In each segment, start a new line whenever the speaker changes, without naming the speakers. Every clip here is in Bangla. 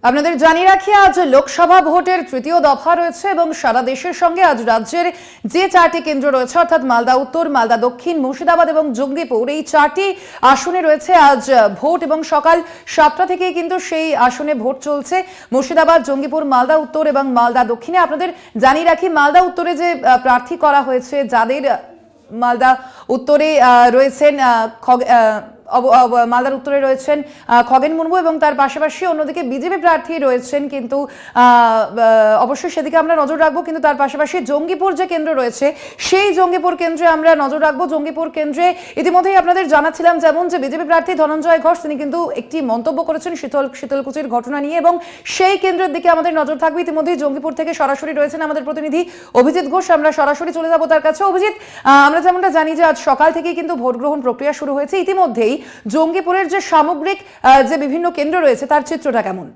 আপনাদের জানিয়ে রাখি, আজ লোকসভা ভোটের তৃতীয় দফা রয়েছে এবং সারা দেশের সঙ্গে আজ রাজ্যের যে 4টি কেন্দ্র রয়েছে অর্থাৎ মালদা উত্তর, মালদা দক্ষিণ, মুর্শিদাবাদ এবং জঙ্গিপুর, এই 4টি আসনে রয়েছে আজ ভোট এবং সকাল 7টা থেকেই কিন্তু সেই আসনে ভোট চলছে। মুর্শিদাবাদ, জঙ্গিপুর, মালদা উত্তর এবং মালদা দক্ষিণে। আপনাদের জানিয়ে রাখি, মালদা উত্তরে যে প্রার্থী করা হয়েছে, যাদের মালদা উত্তরে রয়েছেন মালদার উত্তরে রয়েছেন খগেন মুর্মু এবং তার পাশাপাশি অন্যদিকে বিজেপি প্রার্থী রয়েছেন, কিন্তু অবশ্যই সেদিকে আমরা নজর রাখবো। কিন্তু তার পাশাপাশি জঙ্গিপুর যে কেন্দ্র রয়েছে সেই জঙ্গিপুর কেন্দ্রে আমরা নজর রাখবো। জঙ্গিপুর কেন্দ্রে ইতিমধ্যেই আপনাদের জানাচ্ছিলাম যেমন যে বিজেপি প্রার্থী ধনঞ্জয় ঘোষ তিনি কিন্তু একটি মন্তব্য করেছেন শীতলকুচির ঘটনা নিয়ে এবং সেই কেন্দ্রের দিকে আমাদের নজর থাকবে। ইতিমধ্যেই জঙ্গিপুর থেকে সরাসরি রয়েছেন আমাদের প্রতিনিধি অভিজিৎ ঘোষ, আমরা সরাসরি চলে যাবো তার কাছে। অভিজিৎ, আমরা যেমনটা জানি যে আজ সকাল থেকেই কিন্তু ভোট গ্রহণ প্রক্রিয়া শুরু হয়েছে। ইতিমধ্যেই জঙ্গিপুরের যে সামগ্রিক যে বিভিন্ন কেন্দ্র রয়েছে তার চিত্রটা কেমন?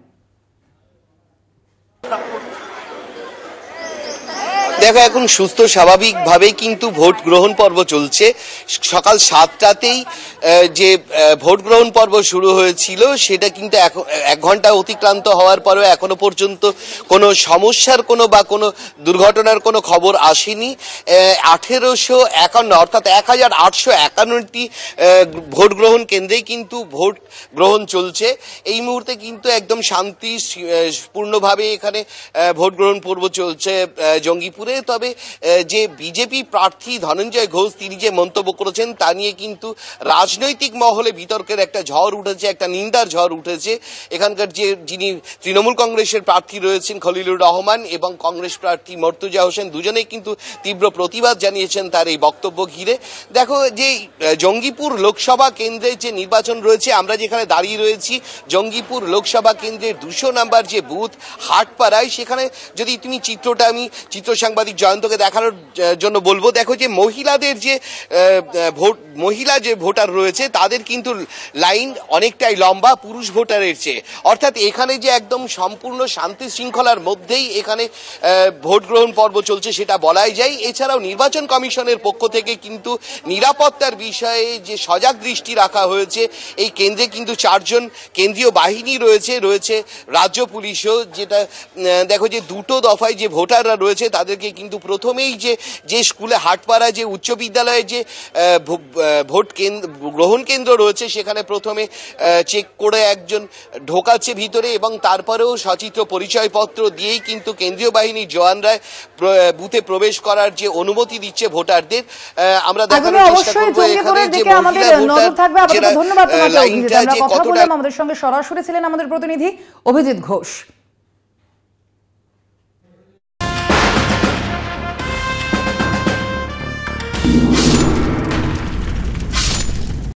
দেখো, এখন সুস্থ স্বাভাবিকভাবেই কিন্তু ভোট গ্রহণ পর্ব চলছে। সকাল 7টাতেই যে ভোট গ্রহণ পর্ব শুরু হয়েছিল সেটা কিন্তু 1 ঘন্টা অতিক্রান্ত হওয়ার পরেও এখনো পর্যন্ত কোনো সমস্যার কোনো দুর্ঘটনার কোনো খবর আসেনি। 1851 অর্থাৎ 1851টি ভোট গ্রহণ কেন্দ্রেই কিন্তু ভোট গ্রহণ চলছে। এই মুহূর্তে কিন্তু একদম শান্তিপূর্ণভাবে এখানে ভোট গ্রহণ পর্ব চলছে জঙ্গিপুরে। তবে যে বিজেপি প্রার্থী ধনঞ্জয় ঘোষ তিনি যে মন্তব্য করেছেন তা নিয়ে কিন্তু রাজনৈতিক মহলে বিতর্কের একটা ঝড় উঠেছে, একটা নিন্দার ঝড় উঠেছে। এখানকার যিনি তৃণমূল কংগ্রেসের প্রার্থী রয়েছেন খলিলুর রহমান এবং কংগ্রেস প্রার্থী মর্তুজা হোসেন, দুজনেই কিন্তু তীব্র প্রতিবাদ জানিয়েছেন তার এই বক্তব্য ঘিরে। দেখো, যে জঙ্গিপুর লোকসভা কেন্দ্রে যে নির্বাচন রয়েছে, আমরা যেখানে দাঁড়িয়ে রয়েছি জঙ্গিপুর লোকসভা কেন্দ্রের 200 নম্বর যে বুথ হাটপাড়ায়, সেখানে যদি তুমি চিত্রটা আমি চিত্র সাংবাদিক জয়ন্তকে দেখানোর জন্য বলবো। দেখো, যে মহিলাদের যে মহিলা যে ভোটার রয়েছে তাদের কিন্তু লাইন অনেকটাই লম্বা পুরুষ ভোটারের চেয়ে। অর্থাৎ এখানে যে একদম সম্পূর্ণ শান্তি শৃঙ্খলার মধ্যেই এখানে ভোট গ্রহণ পর্ব চলছে সেটা বলাই যায়। এছাড়াও নির্বাচন কমিশনের পক্ষ থেকে কিন্তু নিরাপত্তার বিষয়ে যে সজাগ দৃষ্টি রাখা হয়েছে। এই কেন্দ্রে কিন্তু 4 জন কেন্দ্রীয় বাহিনী রয়েছে রাজ্য পুলিশও। যেটা দেখো, যে 2টো দফায় যে ভোটাররা রয়েছে তাদেরকে কিন্তু প্রথমেই যে স্কুলে হাটপাড়া যে উচ্চ বিদ্যালয়ে যে ভোট গ্রহণ কেন্দ্র রয়েছে সেখানে প্রথমে চেক করে একজন ঢোকাচ্ছে ভিতরে এবং তারপরেও সচিত্র পরিচয়পত্র দিয়েই কিন্তু কেন্দ্রীয় বাহিনীর জওয়ানরা বুথে প্রবেশ করার যে অনুমতি দিচ্ছে ভোটারদের। আমরা দেখানোর চেষ্টা করব এখানে যে মহিলা ভোটার
ধন্যবাদ। আমাদের সঙ্গে সরাসরি ছিলেন আমাদের প্রতিনিধি অভিজিৎ ঘোষ।